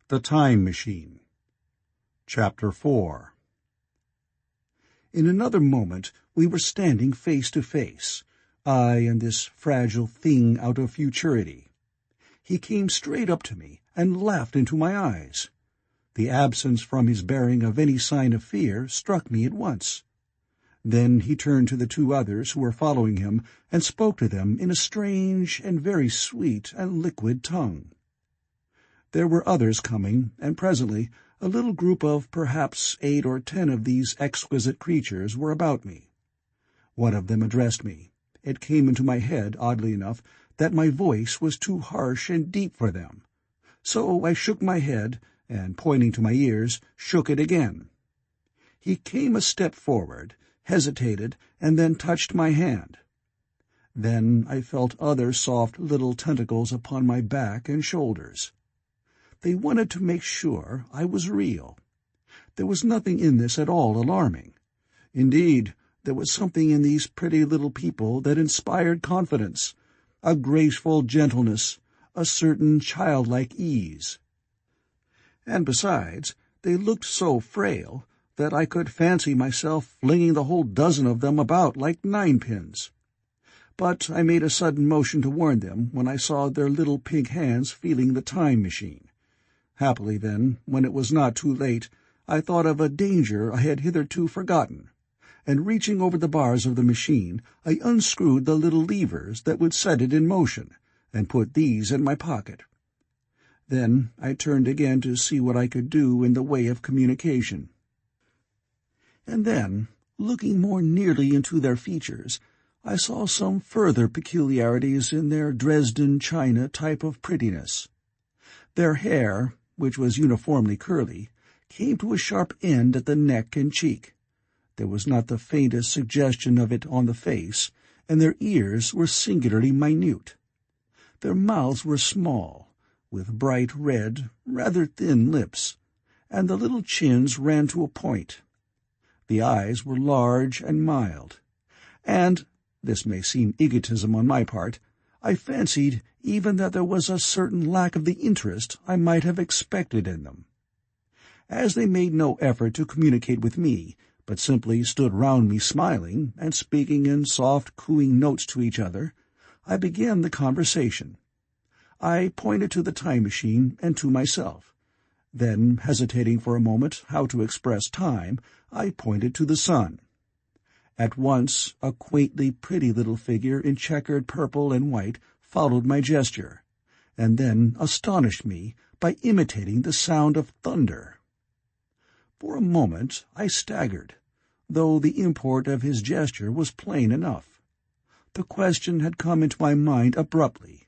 The Time Machine. Chapter 4. In another moment we were standing face to face, I and this fragile thing out of futurity. He came straight up to me and laughed into my eyes. The absence from his bearing of any sign of fear struck me at once. Then he turned to the two others who were following him and spoke to them in a strange and very sweet and liquid tongue. There were others coming, and presently a little group of perhaps 8 or 10 of these exquisite creatures were about me. One of them addressed me. It came into my head, oddly enough, that my voice was too harsh and deep for them. So I shook my head, and pointing to my ears, shook it again. He came a step forward, hesitated, and then touched my hand. Then I felt other soft little tentacles upon my back and shoulders. They wanted to make sure I was real. There was nothing in this at all alarming. Indeed, there was something in these pretty little people that inspired confidence, a graceful gentleness, a certain childlike ease. And besides, they looked so frail that I could fancy myself flinging the whole dozen of them about like ninepins. But I made a sudden motion to warn them when I saw their little pink hands feeling the time machine. Happily, then, when it was not too late, I thought of a danger I had hitherto forgotten, and reaching over the bars of the machine, I unscrewed the little levers that would set it in motion, and put these in my pocket. Then I turned again to see what I could do in the way of communication. And then, looking more nearly into their features, I saw some further peculiarities in their Dresden china type of prettiness. Their hair, which was uniformly curly, came to a sharp end at the neck and cheek. There was not the faintest suggestion of it on the face, and their ears were singularly minute. Their mouths were small, with bright red, rather thin lips, and the little chins ran to a point. The eyes were large and mild, and, this may seem egotism on my part, I fancied even that there was a certain lack of the interest I might have expected in them. As they made no effort to communicate with me, but simply stood round me smiling and speaking in soft cooing notes to each other, I began the conversation. I pointed to the time machine and to myself. Then, hesitating for a moment how to express time, I pointed to the sun. At once a quaintly pretty little figure in checkered purple and white followed my gesture, and then astonished me by imitating the sound of thunder. For a moment I staggered, though the import of his gesture was plain enough. The question had come into my mind abruptly.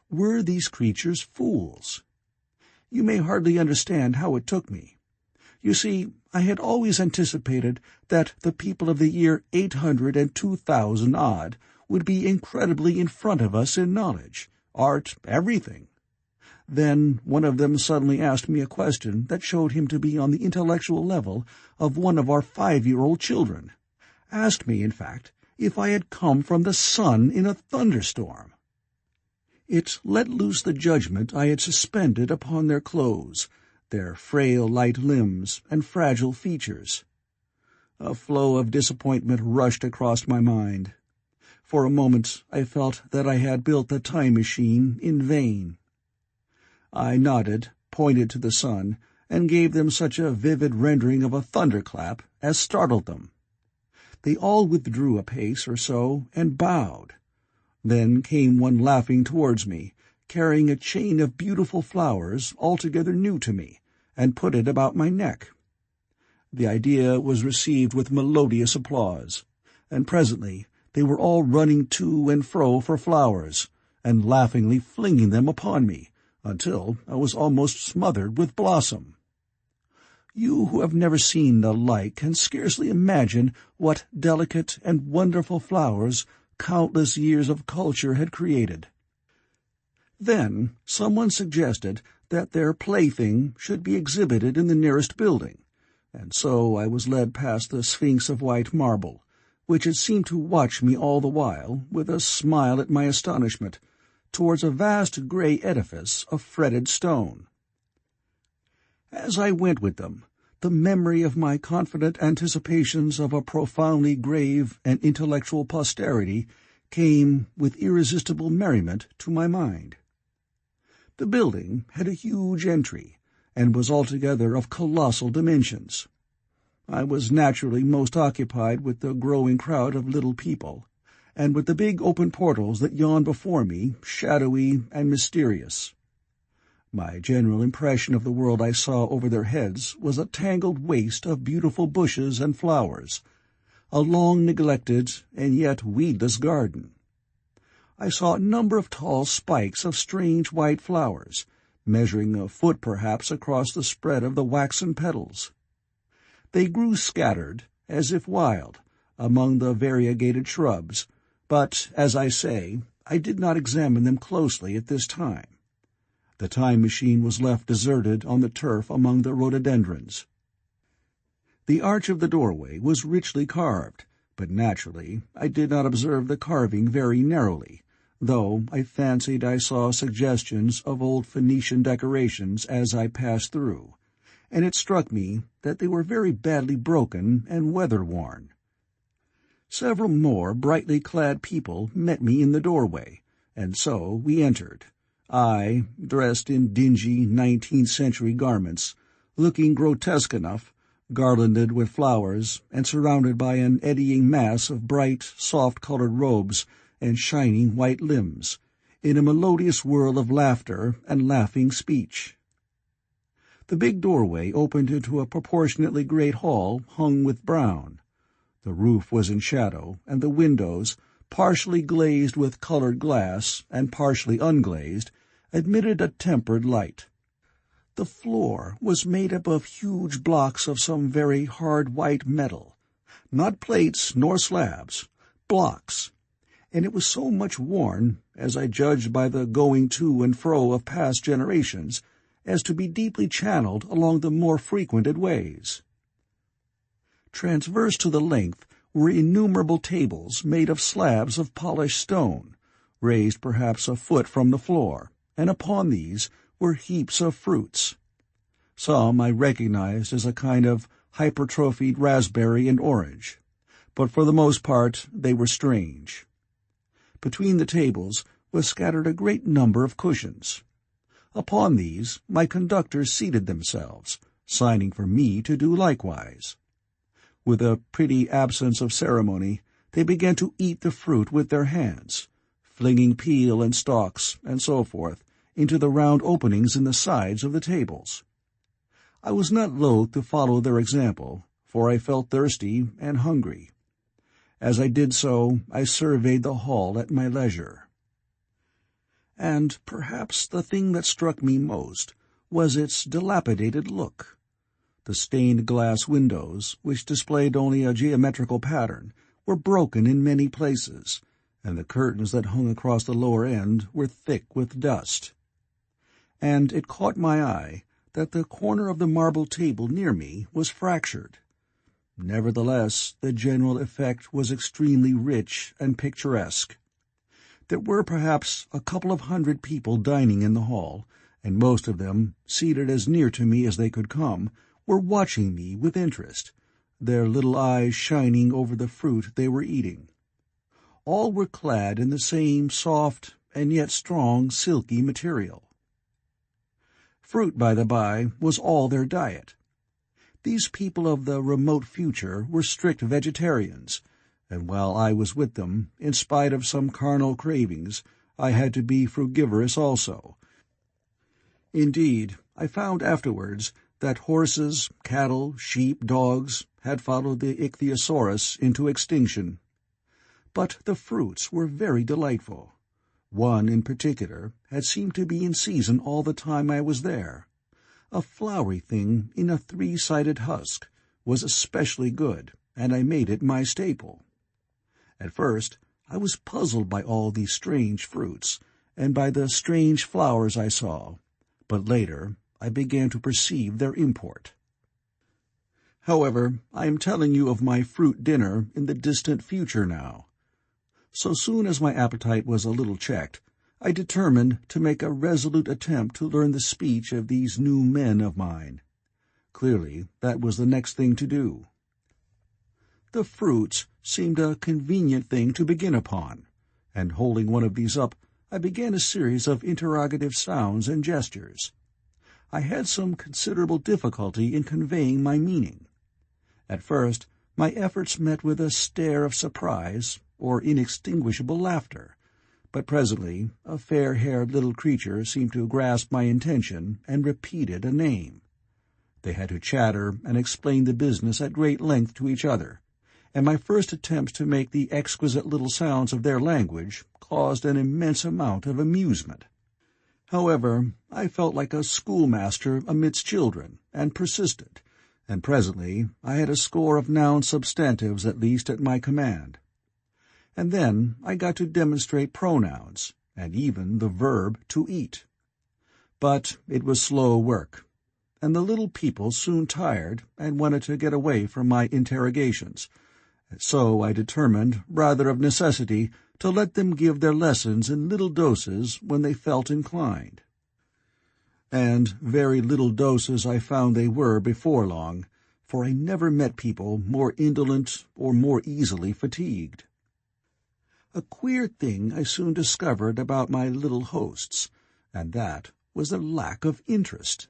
Were these creatures fools? You may hardly understand how it took me. You see, I had always anticipated that the people of the year 800 and 2000 odd would be incredibly in front of us in knowledge, art, everything. Then one of them suddenly asked me a question that showed him to be on the intellectual level of one of our 5-year-old children. Asked me, in fact, if I had come from the sun in a thunderstorm. It let loose the judgment I had suspended upon their clothes, their frail light limbs and fragile features. A flow of disappointment rushed across my mind. For a moment I felt that I had built the time machine in vain. I nodded, pointed to the sun, and gave them such a vivid rendering of a thunderclap as startled them. They all withdrew a pace or so and bowed. Then came one laughing towards me, carrying a chain of beautiful flowers altogether new to me, and put it about my neck. The idea was received with melodious applause, and presently they were all running to and fro for flowers, and laughingly flinging them upon me, until I was almost smothered with blossom. You who have never seen the like can scarcely imagine what delicate and wonderful flowers countless years of culture had created. Then someone suggested that their plaything should be exhibited in the nearest building, and so I was led past the Sphinx of white marble, which had seemed to watch me all the while with a smile at my astonishment, towards a vast grey edifice of fretted stone. As I went with them, the memory of my confident anticipations of a profoundly grave and intellectual posterity came with irresistible merriment to my mind. The building had a huge entry, and was altogether of colossal dimensions. I was naturally most occupied with the growing crowd of little people, and with the big open portals that yawned before me, shadowy and mysterious. My general impression of the world I saw over their heads was a tangled waste of beautiful bushes and flowers, a long-neglected and yet weedless garden. I saw a number of tall spikes of strange white flowers, measuring a foot perhaps across the spread of the waxen petals. They grew scattered, as if wild, among the variegated shrubs, but, as I say, I did not examine them closely at this time. The time machine was left deserted on the turf among the rhododendrons. The arch of the doorway was richly carved, but naturally I did not observe the carving very narrowly, though I fancied I saw suggestions of old Phoenician decorations as I passed through, and it struck me that they were very badly broken and weather-worn. Several more brightly clad people met me in the doorway, and so we entered. I, dressed in dingy 19th-century garments, looking grotesque enough, garlanded with flowers, and surrounded by an eddying mass of bright, soft-colored robes and shining white limbs, in a melodious whirl of laughter and laughing speech. The big doorway opened into a proportionately great hall hung with brown. The roof was in shadow, and the windows, partially glazed with colored glass and partially unglazed, admitted a tempered light. The floor was made up of huge blocks of some very hard white metal, not plates nor slabs, blocks, and it was so much worn, as I judged by the going to and fro of past generations, as to be deeply channeled along the more frequented ways. Transverse to the length were innumerable tables made of slabs of polished stone, raised perhaps a foot from the floor, and upon these were heaps of fruits. Some I recognized as a kind of hypertrophied raspberry and orange, but for the most part they were strange. Between the tables was scattered a great number of cushions. Upon these my conductors seated themselves, signing for me to do likewise. With a pretty absence of ceremony, they began to eat the fruit with their hands, flinging peel and stalks, and so forth, into the round openings in the sides of the tables. I was not loath to follow their example, for I felt thirsty and hungry. As I did so, I surveyed the hall at my leisure. And perhaps the thing that struck me most was its dilapidated look. The stained glass windows, which displayed only a geometrical pattern, were broken in many places, and the curtains that hung across the lower end were thick with dust. And it caught my eye that the corner of the marble table near me was fractured. Nevertheless, the general effect was extremely rich and picturesque. There were perhaps a couple of hundred people dining in the hall, and most of them, seated as near to me as they could come, were watching me with interest, their little eyes shining over the fruit they were eating. All were clad in the same soft and yet strong silky material. Fruit, by the by, was all their diet. These people of the remote future were strict vegetarians, and while I was with them, in spite of some carnal cravings, I had to be frugivorous also. Indeed, I found afterwards that horses, cattle, sheep, dogs had followed the ichthyosaurus into extinction. But the fruits were very delightful. One in particular had seemed to be in season all the time I was there. A flowery thing in a 3-sided husk was especially good, and I made it my staple. At first I was puzzled by all these strange fruits, and by the strange flowers I saw, but later I began to perceive their import. However, I am telling you of my fruit dinner in the distant future now. So soon as my appetite was a little checked, I determined to make a resolute attempt to learn the speech of these new men of mine. Clearly, that was the next thing to do. The fruits seemed a convenient thing to begin upon, and holding one of these up, I began a series of interrogative sounds and gestures. I had some considerable difficulty in conveying my meaning. At first, my efforts met with a stare of surprise or inextinguishable laughter, but presently a fair-haired little creature seemed to grasp my intention and repeated a name. They had to chatter and explain the business at great length to each other, and my first attempts to make the exquisite little sounds of their language caused an immense amount of amusement. However, I felt like a schoolmaster amidst children, and persisted, and presently I had a score of noun substantives at least at my command. And then I got to demonstrate pronouns, and even the verb to eat. But it was slow work, and the little people soon tired and wanted to get away from my interrogations, so I determined, rather of necessity, to let them give their lessons in little doses when they felt inclined. And very little doses I found they were before long, for I never met people more indolent or more easily fatigued. A queer thing I soon discovered about my little hosts, and that was their lack of interest.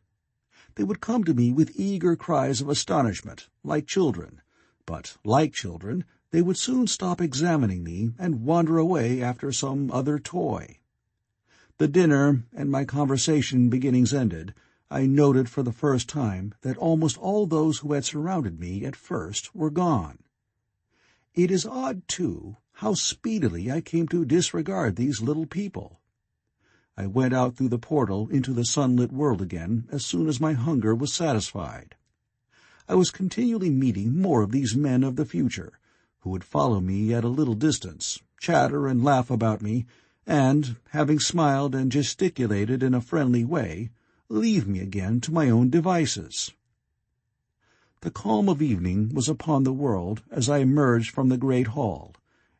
They would come to me with eager cries of astonishment, like children, but, like children, they would soon stop examining me and wander away after some other toy. The dinner and my conversation beginnings ended, I noted for the first time that almost all those who had surrounded me at first were gone. It is odd, too, how speedily I came to disregard these little people. I went out through the portal into the sunlit world again as soon as my hunger was satisfied. I was continually meeting more of these men of the future, who would follow me at a little distance, chatter and laugh about me, and, having smiled and gesticulated in a friendly way, leave me again to my own devices. The calm of evening was upon the world as I emerged from the great hall,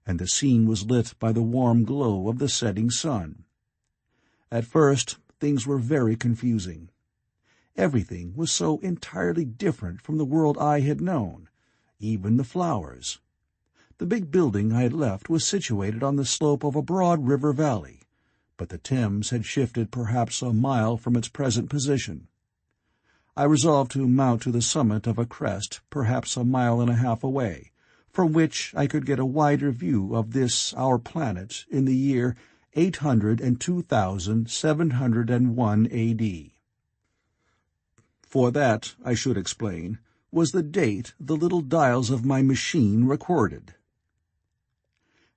and the scene was lit by the warm glow of the setting sun. At first things were very confusing. Everything was so entirely different from the world I had known, even the flowers. The big building I had left was situated on the slope of a broad river valley, but the Thames had shifted perhaps a mile from its present position. I resolved to mount to the summit of a crest perhaps a mile and a half away, from which I could get a wider view of this our planet in the year 802,701 A.D. For that, I should explain, was the date the little dials of my machine recorded.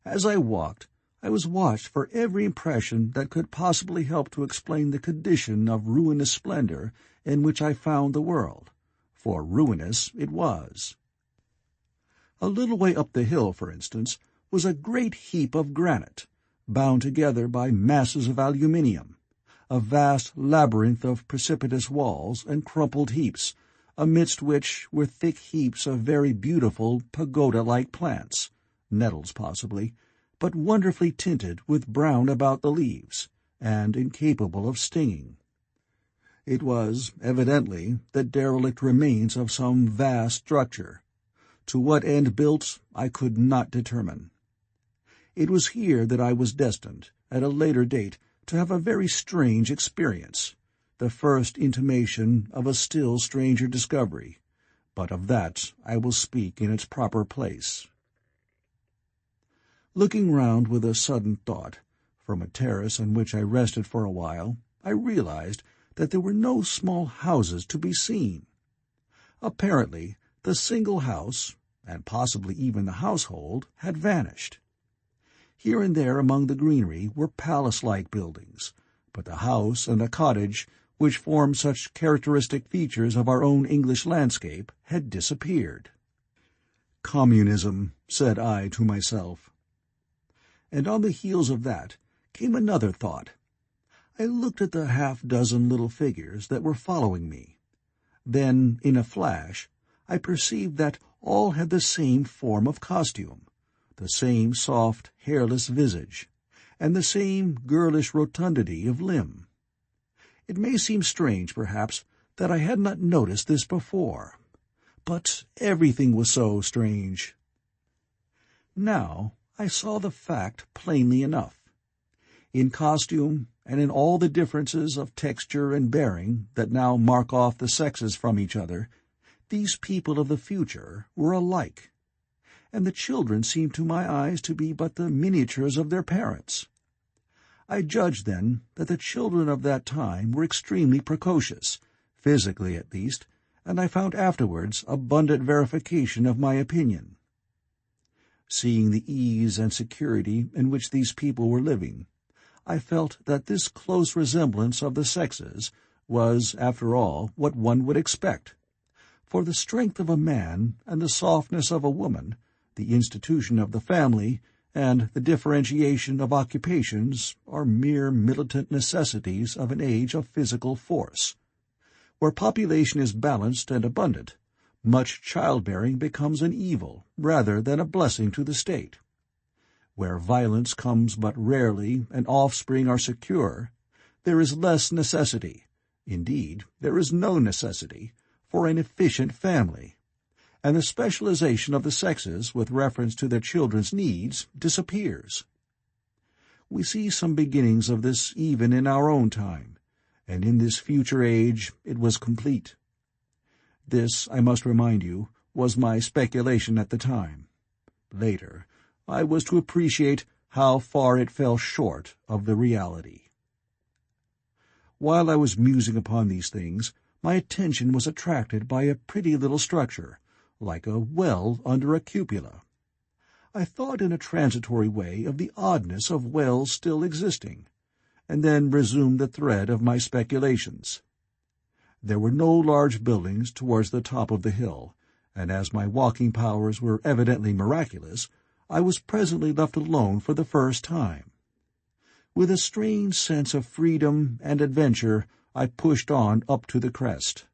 As I walked, I was watched for every impression that could possibly help to explain the condition of ruinous splendor in which I found the world, for ruinous it was. A little way up the hill, for instance, was a great heap of granite, bound together by masses of aluminium, a vast labyrinth of precipitous walls and crumpled heaps, amidst which were thick heaps of very beautiful pagoda-like plants, nettles possibly, but wonderfully tinted with brown about the leaves, and incapable of stinging. It was, evidently, the derelict remains of some vast structure. To what end built, I could not determine. It was here that I was destined, at a later date, to have a very strange experience, the first intimation of a still stranger discovery, but of that I will speak in its proper place. Looking round with a sudden thought, from a terrace on which I rested for a while, I realized that there were no small houses to be seen. Apparently, the single house, and possibly even the household, had vanished. Here and there among the greenery were palace-like buildings, but the house and the cottage, which form such characteristic features of our own English landscape, had disappeared. "Communism," said I to myself. And on the heels of that came another thought. I looked at the half-dozen little figures that were following me. Then, in a flash, I perceived that all had the same form of costume, the same soft, hairless visage, and the same girlish rotundity of limb. It may seem strange, perhaps, that I had not noticed this before. But everything was so strange. Now I saw the fact plainly enough. In costume, and in all the differences of texture and bearing that now mark off the sexes from each other, these people of the future were alike, and the children seemed to my eyes to be but the miniatures of their parents. I judged then that the children of that time were extremely precocious, physically at least, and I found afterwards abundant verification of my opinion. Seeing the ease and security in which these people were living, I felt that this close resemblance of the sexes was, after all, what one would expect. For the strength of a man and the softness of a woman, the institution of the family, and the differentiation of occupations are mere militant necessities of an age of physical force. Where population is balanced and abundant, much childbearing becomes an evil rather than a blessing to the state. Where violence comes but rarely and offspring are secure, there is less necessity, indeed there is no necessity, for an efficient family, and the specialization of the sexes with reference to their children's needs disappears. We see some beginnings of this even in our own time, and in this future age it was complete. This, I must remind you, was my speculation at the time. Later, I was to appreciate how far it fell short of the reality. While I was musing upon these things, my attention was attracted by a pretty little structure, like a well under a cupola. I thought in a transitory way of the oddness of wells still existing, and then resumed the thread of my speculations. There were no large buildings towards the top of the hill, and as my walking powers were evidently miraculous, I was presently left alone for the first time. With a strange sense of freedom and adventure, I pushed on up to the crest.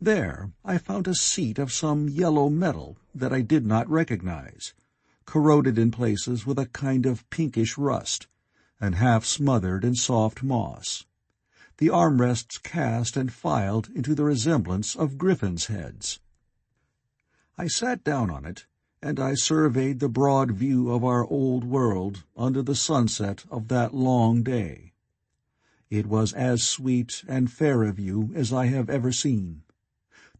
There I found a seat of some yellow metal that I did not recognize, corroded in places with a kind of pinkish rust, and half smothered in soft moss. The armrests cast and filed into the resemblance of griffins' heads. I sat down on it, and I surveyed the broad view of our old world under the sunset of that long day. It was as sweet and fair a view as I have ever seen.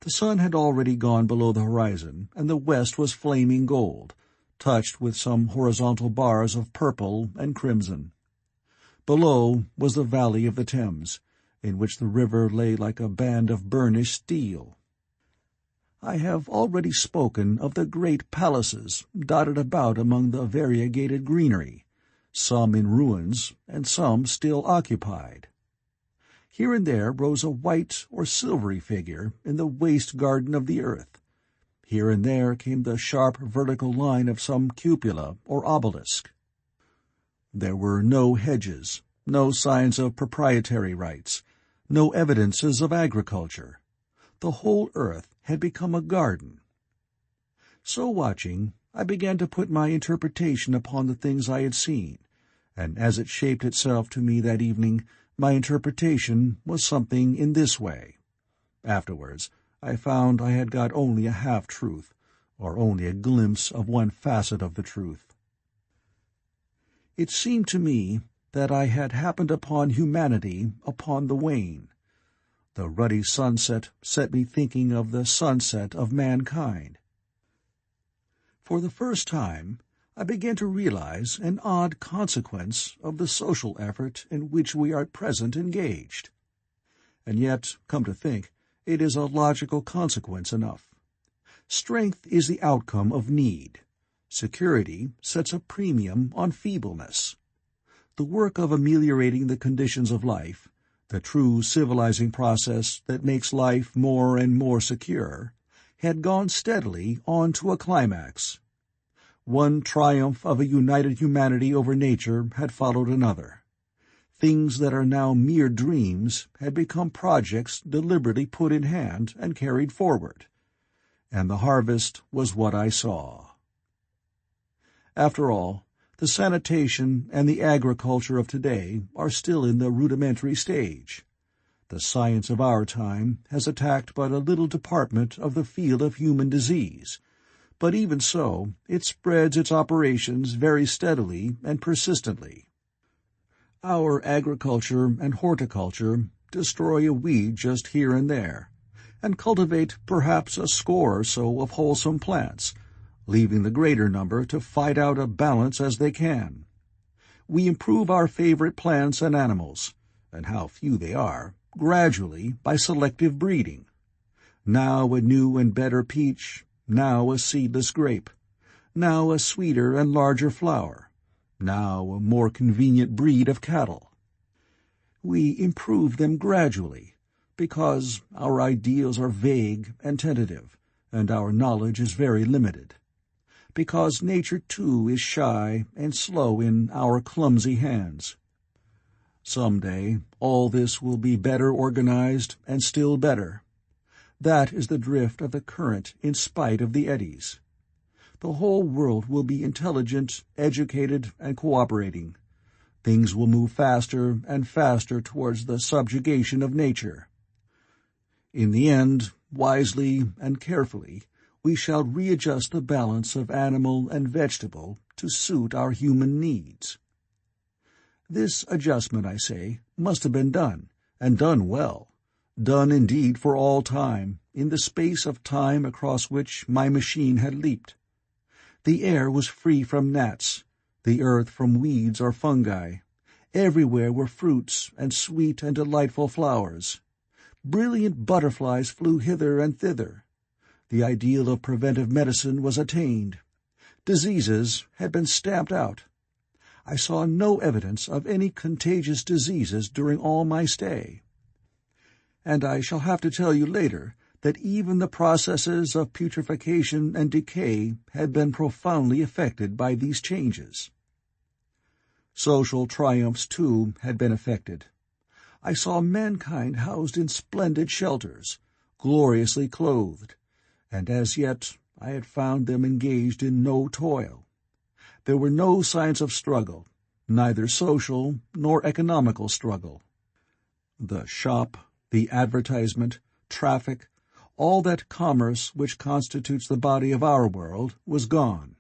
The sun had already gone below the horizon, and the west was flaming gold, touched with some horizontal bars of purple and crimson. Below was the valley of the Thames, in which the river lay like a band of burnished steel. I have already spoken of the great palaces dotted about among the variegated greenery, some in ruins and some still occupied. Here and there rose a white or silvery figure in the waste garden of the earth. Here and there came the sharp vertical line of some cupola or obelisk. There were no hedges, no signs of proprietary rights, no evidences of agriculture. The whole earth had become a garden. So watching, I began to put my interpretation upon the things I had seen, and as it shaped itself to me that evening, my interpretation was something in this way. Afterwards, I found I had got only a half-truth, or only a glimpse of one facet of the truth. It seemed to me that I had happened upon humanity upon the wane. The ruddy sunset set me thinking of the sunset of mankind. For the first time, I began to realize an odd consequence of the social effort in which we are at present engaged. And yet, come to think, it is a logical consequence enough. Strength is the outcome of need. Security sets a premium on feebleness. The work of ameliorating the conditions of life, the true civilizing process that makes life more and more secure, had gone steadily on to a climax. One triumph of a united humanity over nature had followed another. Things that are now mere dreams had become projects deliberately put in hand and carried forward. And the harvest was what I saw. After all, the sanitation and the agriculture of today are still in the rudimentary stage. The science of our time has attacked but a little department of the field of human disease, but even so, it spreads its operations very steadily and persistently. Our agriculture and horticulture destroy a weed just here and there, and cultivate perhaps a score or so of wholesome plants, leaving the greater number to fight out a balance as they can. We improve our favorite plants and animals, and how few they are, gradually by selective breeding. Now a new and better peach, now a seedless grape, now a sweeter and larger flower, now a more convenient breed of cattle. We improve them gradually, because our ideals are vague and tentative, and our knowledge is very limited. Because nature too is shy and slow in our clumsy hands. Some day all this will be better organized and still better. That is the drift of the current in spite of the eddies. The whole world will be intelligent, educated, and cooperating. Things will move faster and faster towards the subjugation of nature. In the end, wisely and carefully, we shall readjust the balance of animal and vegetable to suit our human needs. This adjustment, I say, must have been done, and done well, done indeed for all time, in the space of time across which my machine had leaped. The air was free from gnats, the earth from weeds or fungi. Everywhere were fruits and sweet and delightful flowers. Brilliant butterflies flew hither and thither. The ideal of preventive medicine was attained. Diseases had been stamped out. I saw no evidence of any contagious diseases during all my stay. And I shall have to tell you later that even the processes of putrefaction and decay had been profoundly affected by these changes. Social triumphs, too, had been effected. I saw mankind housed in splendid shelters, gloriously clothed, and as yet I had found them engaged in no toil. There were no signs of struggle, neither social nor economical struggle. The shop, the advertisement, traffic, all that commerce which constitutes the body of our world, was gone.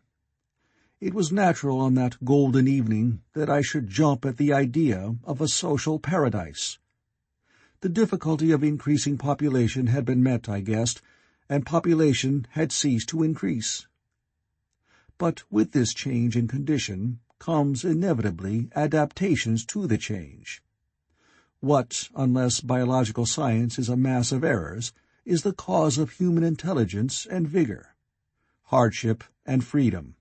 It was natural on that golden evening that I should jump at the idea of a social paradise. The difficulty of increasing population had been met, I guessed, and population had ceased to increase. But with this change in condition comes inevitably adaptations to the change. What, unless biological science is a mass of errors, is the cause of human intelligence and vigor? Hardship and freedom.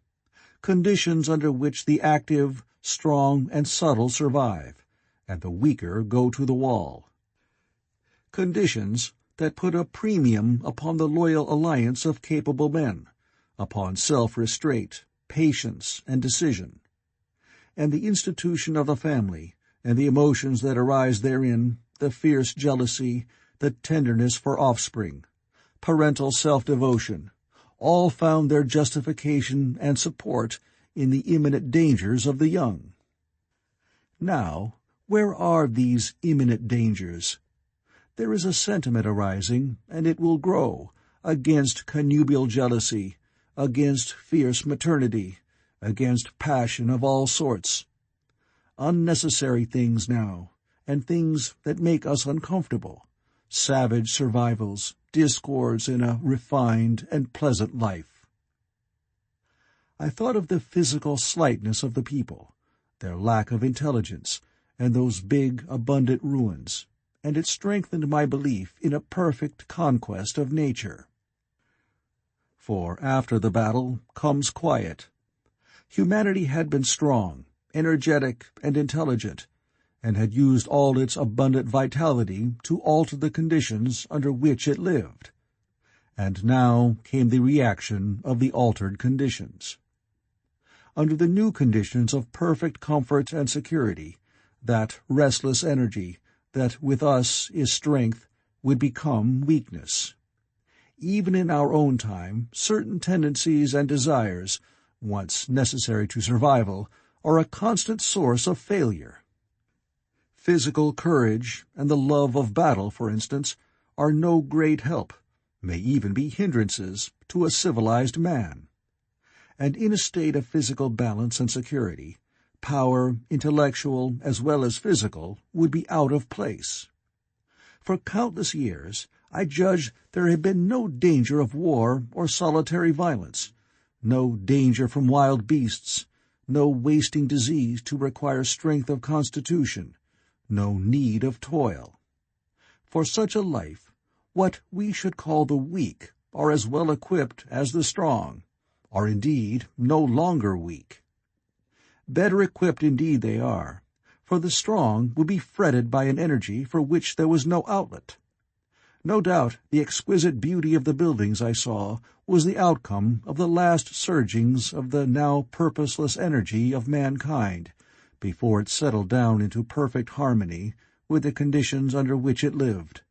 Conditions under which the active, strong, and subtle survive, and the weaker go to the wall. Conditions that put a premium upon the loyal alliance of capable men, upon self-restraint, patience, and decision. And the institution of the family, and the emotions that arise therein, the fierce jealousy, the tenderness for offspring, parental self-devotion, all found their justification and support in the imminent dangers of the young. Now, where are these imminent dangers? There is a sentiment arising, and it will grow, against connubial jealousy, against fierce maternity, against passion of all sorts. Unnecessary things now, and things that make us uncomfortable, savage survivals, discords in a refined and pleasant life. I thought of the physical slightness of the people, their lack of intelligence, and those big, abundant ruins, and it strengthened my belief in a perfect conquest of nature. For after the battle comes quiet. Humanity had been strong, energetic, and intelligent, and had used all its abundant vitality to alter the conditions under which it lived. And now came the reaction of the altered conditions. Under the new conditions of perfect comfort and security, that restless energy, that with us is strength, would become weakness. Even in our own time, certain tendencies and desires, once necessary to survival, are a constant source of failure. Physical courage and the love of battle, for instance, are no great help, may even be hindrances, to a civilized man. And in a state of physical balance and security, power, intellectual as well as physical, would be out of place. For countless years I judged there had been no danger of war or solitary violence, no danger from wild beasts, no wasting disease to require strength of constitution, no need of toil. For such a life, what we should call the weak are as well equipped as the strong, are indeed no longer weak. Better equipped indeed they are, for the strong would be fretted by an energy for which there was no outlet. No doubt the exquisite beauty of the buildings I saw was the outcome of the last surgings of the now purposeless energy of mankind, before it settled down into perfect harmony with the conditions under which it lived,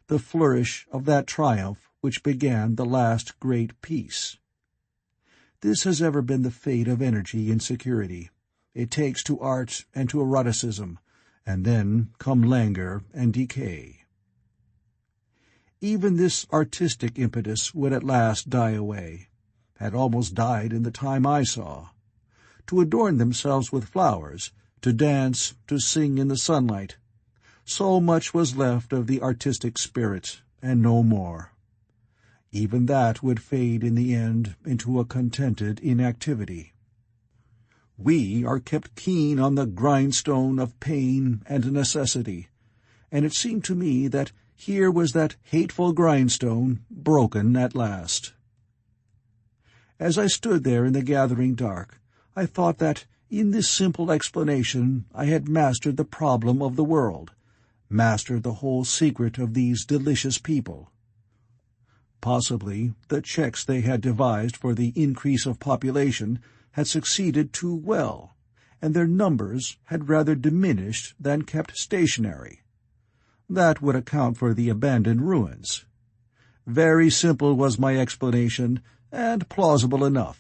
the flourish of that triumph which began the last great peace. This has ever been the fate of energy in security. It takes to art and to eroticism, and then come languor and decay. Even this artistic impetus would at last die away, had almost died in the time I saw. To adorn themselves with flowers, to dance, to sing in the sunlight, so much was left of the artistic spirit, and no more. Even that would fade in the end into a contented inactivity. We are kept keen on the grindstone of pain and necessity, and it seemed to me that here was that hateful grindstone broken at last. As I stood there in the gathering dark, I thought that, in this simple explanation, I had mastered the problem of the world, mastered the whole secret of these delicious people. Possibly the checks they had devised for the increase of population had succeeded too well, and their numbers had rather diminished than kept stationary. That would account for the abandoned ruins. Very simple was my explanation, and plausible enough,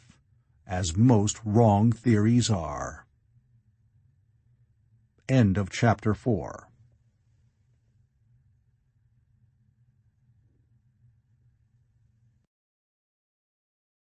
as most wrong theories are. End of Chapter 4.